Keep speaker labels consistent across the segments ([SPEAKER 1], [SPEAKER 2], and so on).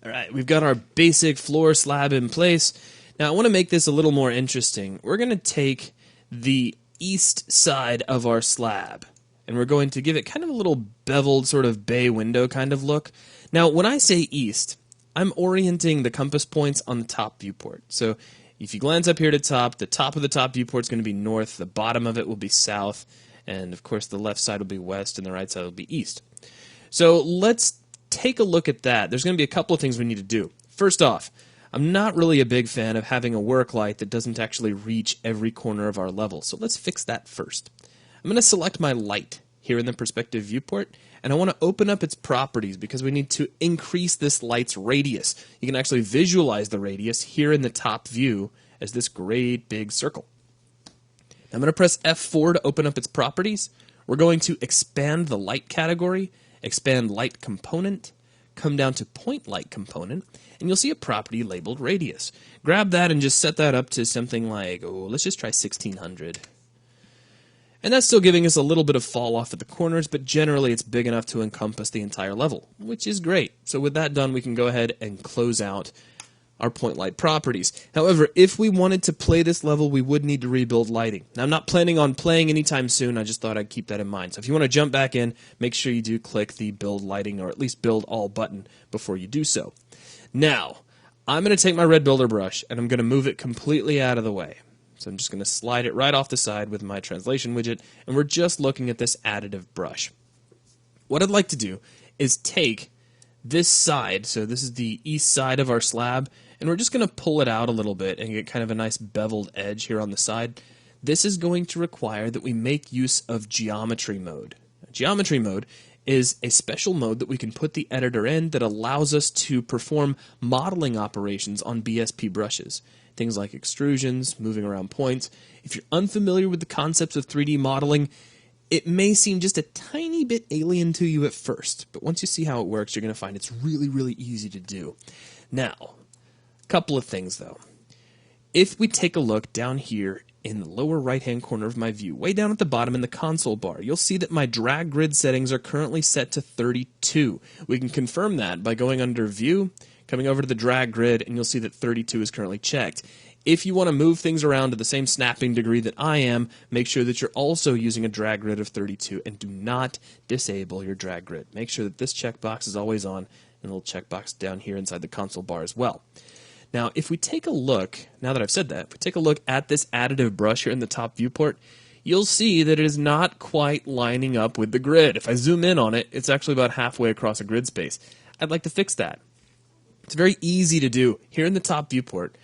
[SPEAKER 1] Alright, we've got our basic floor slab in place. Now I want to make this a little more interesting. We're going to take the east side of our slab, and we're going to give it kind of a little beveled sort of bay window kind of look. Now when I say east, I'm orienting the compass points on the top viewport. So if you glance up here to the top of the top viewport is going to be north, the bottom of it will be south, and of course the left side will be west, and the right side will be east. So let's take a look at that. There's going to be a couple of things we need to do. First off, I'm not really a big fan of having a work light that doesn't actually reach every corner of our level, so let's fix that first. I'm going to select my light here in the perspective viewport, and I want to open up its properties because we need to increase this light's radius. You can actually visualize the radius here in the top view as this great big circle. I'm going to press F4 to open up its properties. We're going to expand the light category, expand light component, come down to point light component, and you'll see a property labeled radius. Grab that and just set that up to something like, let's just try 1600. And that's still giving us a little bit of fall off at the corners, but generally it's big enough to encompass the entire level, which is great. So with that done, we can go ahead and close out our point light properties. However, if we wanted to play this level, we would need to rebuild lighting. Now, I'm not planning on playing anytime soon. I just thought I'd keep that in mind. So if you want to jump back in, make sure you do click the build lighting or at least build all button before you do so. Now, I'm going to take my red builder brush and I'm going to move it completely out of the way. So I'm just going to slide it right off the side with my translation widget, and we're just looking at this additive brush. What I'd like to do is take this side, so this is the east side of our slab, and we're just going to pull it out a little bit and get kind of a nice beveled edge here on the side. This is going to require that we make use of geometry mode. Geometry mode is a special mode that we can put the editor in that allows us to perform modeling operations on BSP brushes. Things like extrusions, moving around points. If you're unfamiliar with the concepts of 3D modeling, it may seem just a tiny bit alien to you at first, but once you see how it works, you're going to find it's really, really easy to do. Now, a couple of things though. If we take a look down here in the lower right-hand corner of my view, way down at the bottom in the console bar, you'll see that my drag grid settings are currently set to 32. We can confirm that by going under View, coming over to the drag grid, and you'll see that 32 is currently checked. If you want to move things around to the same snapping degree that I am, make sure that you're also using a drag grid of 32, and do not disable your drag grid. Make sure that this checkbox is always on, and a little checkbox down here inside the console bar as well. Now, if we take a look, now that I've said that, if we take a look at this additive brush here in the top viewport, you'll see that it is not quite lining up with the grid. If I zoom in on it, it's actually about halfway across a grid space. I'd like to fix that. It's very easy to do. Here in the top viewport,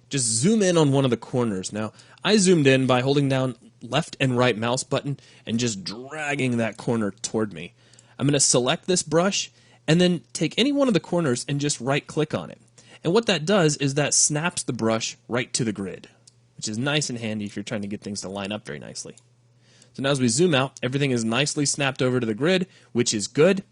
[SPEAKER 1] just zoom in on one of the corners. Now, I zoomed in by holding down left and right mouse button and just dragging that corner toward me. I'm going to select this brush and then take any one of the corners and just right-click on it. And what that does is that snaps the brush right to the grid, which is nice and handy if you're trying to get things to line up very nicely. So now as we zoom out, everything is nicely snapped over to the grid, which is good.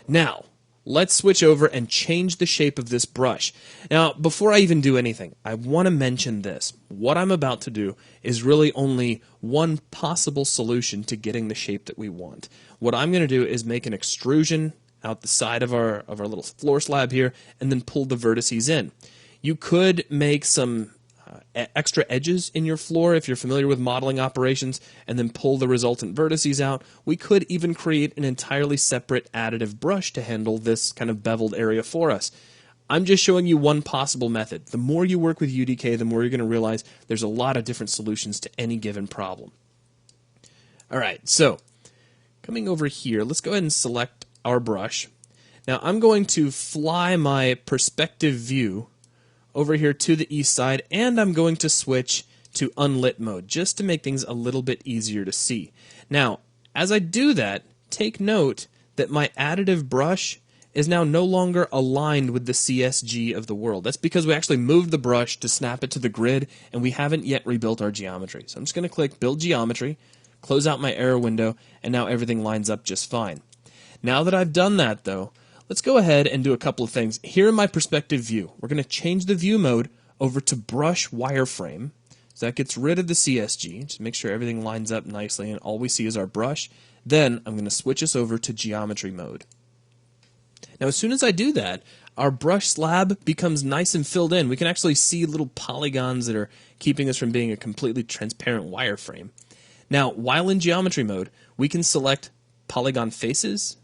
[SPEAKER 1] Now, let's switch over and change the shape of this brush. Now, before I even do anything, I want to mention this. What I'm about to do is really only one possible solution to getting the shape that we want. What I'm going to do is make an extrusion out the side of our little floor slab here, and then pull the vertices in. You could make some extra edges in your floor if you're familiar with modeling operations, and then pull the resultant vertices out. We could even create an entirely separate additive brush to handle this kind of beveled area for us. I'm just showing you one possible method. The more you work with UDK, the more you're going to realize there's a lot of different solutions to any given problem. All right, so coming over here, let's go ahead and select our brush. Now I'm going to fly my perspective view over here to the east side, and I'm going to switch to unlit mode just to make things a little bit easier to see. Now, as I do that, take note that my additive brush is now no longer aligned with the CSG of the world. That's because we actually moved the brush to snap it to the grid, and we haven't yet rebuilt our geometry. So I'm just going to click Build Geometry, close out my error window, and now everything lines up just fine. Now that I've done that, though, let's go ahead and do a couple of things. Here in my perspective view, we're going to change the view mode over to Brush Wireframe. So that gets rid of the CSG. Just make sure everything lines up nicely and all we see is our brush. Then I'm going to switch us over to geometry mode. Now as soon as I do that, our brush slab becomes nice and filled in. We can actually see little polygons that are keeping this from being a completely transparent wireframe. Now, while in geometry mode, we can select polygon faces.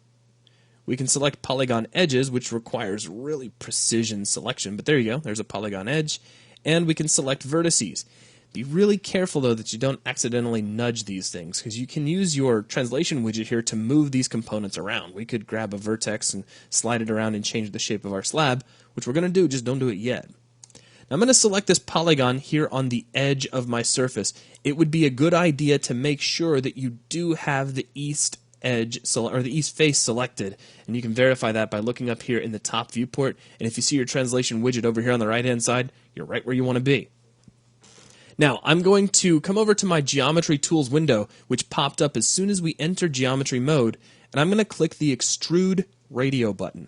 [SPEAKER 1] We can select polygon edges, which requires really precision selection, but there you go, there's a polygon edge. And we can select vertices. Be really careful though that you don't accidentally nudge these things, because you can use your translation widget here to move these components around. We could grab a vertex and slide it around and change the shape of our slab, which we're going to do, just don't do it yet. Now I'm going to select this polygon here on the edge of my surface. It would be a good idea to make sure that you do have the east edge or the east face selected, and you can verify that by looking up here in the top viewport, and if you see your translation widget over here on the right hand side, you're right where you want to be. Now I'm going to come over to my geometry tools window, which popped up as soon as we enter geometry mode, and I'm going to click the extrude radio button.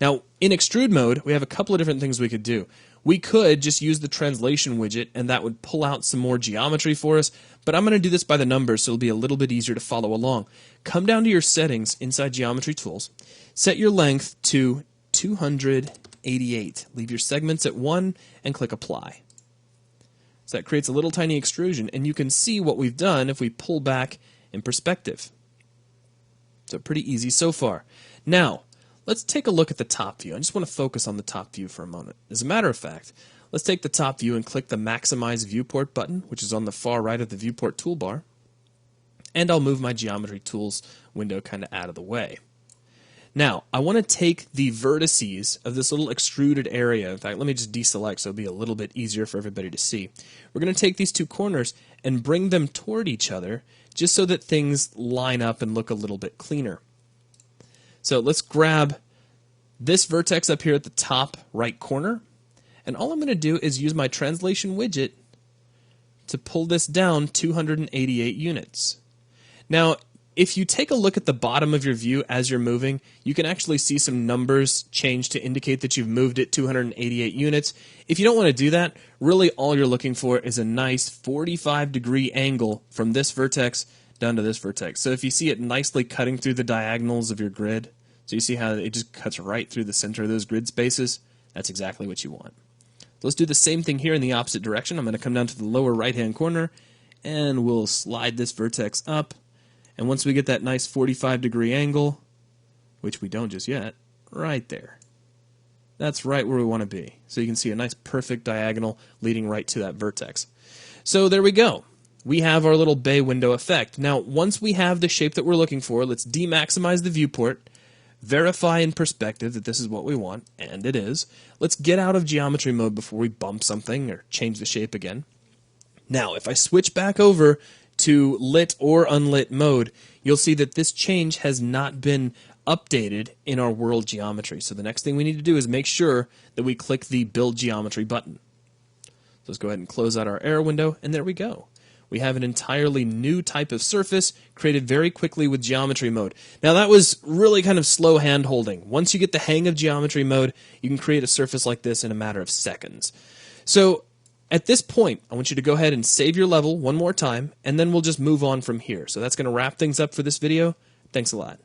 [SPEAKER 1] Now in extrude mode we have a couple of different things we could do. We could just use the translation widget and that would pull out some more geometry for us, but I'm going to do this by the numbers so it'll be a little bit easier to follow along. Come down to your settings inside Geometry Tools, set your length to 288, leave your segments at 1 and click Apply. So that creates a little tiny extrusion and you can see what we've done if we pull back in perspective. So pretty easy so far. Now, let's take a look at the top view. I just want to focus on the top view for a moment. As a matter of fact, let's take the top view and click the Maximize Viewport button, which is on the far right of the viewport toolbar. And I'll move my Geometry Tools window kind of out of the way. Now, I want to take the vertices of this little extruded area. In fact, let me just deselect so it'll be a little bit easier for everybody to see. We're going to take these two corners and bring them toward each other just so that things line up and look a little bit cleaner. So let's grab this vertex up here at the top right corner, and all I'm going to do is use my translation widget to pull this down 288 units. Now, if you take a look at the bottom of your view as you're moving, you can actually see some numbers change to indicate that you've moved it 288 units. If you don't want to do that, really all you're looking for is a nice 45-degree angle from this vertex down to this vertex. So if you see it nicely cutting through the diagonals of your grid, so you see how it just cuts right through the center of those grid spaces, that's exactly what you want. So let's do the same thing here in the opposite direction. I'm going to come down to the lower right-hand corner, and we'll slide this vertex up. And once we get that nice 45-degree angle, which we don't just yet, right there. That's right where we want to be. So you can see a nice perfect diagonal leading right to that vertex. So there we go. We have our little bay window effect. Now, once we have the shape that we're looking for, let's demaximize the viewport, verify in perspective that this is what we want, and it is. Let's get out of geometry mode before we bump something or change the shape again. Now, if I switch back over to lit or unlit mode, you'll see that this change has not been updated in our world geometry. So the next thing we need to do is make sure that we click the Build Geometry button. So let's go ahead and close out our error window, and there we go. We have an entirely new type of surface created very quickly with geometry mode. Now that was really kind of slow hand holding. Once you get the hang of geometry mode, you can create a surface like this in a matter of seconds. So at this point, I want you to go ahead and save your level one more time, and then we'll just move on from here. So that's going to wrap things up for this video. Thanks a lot.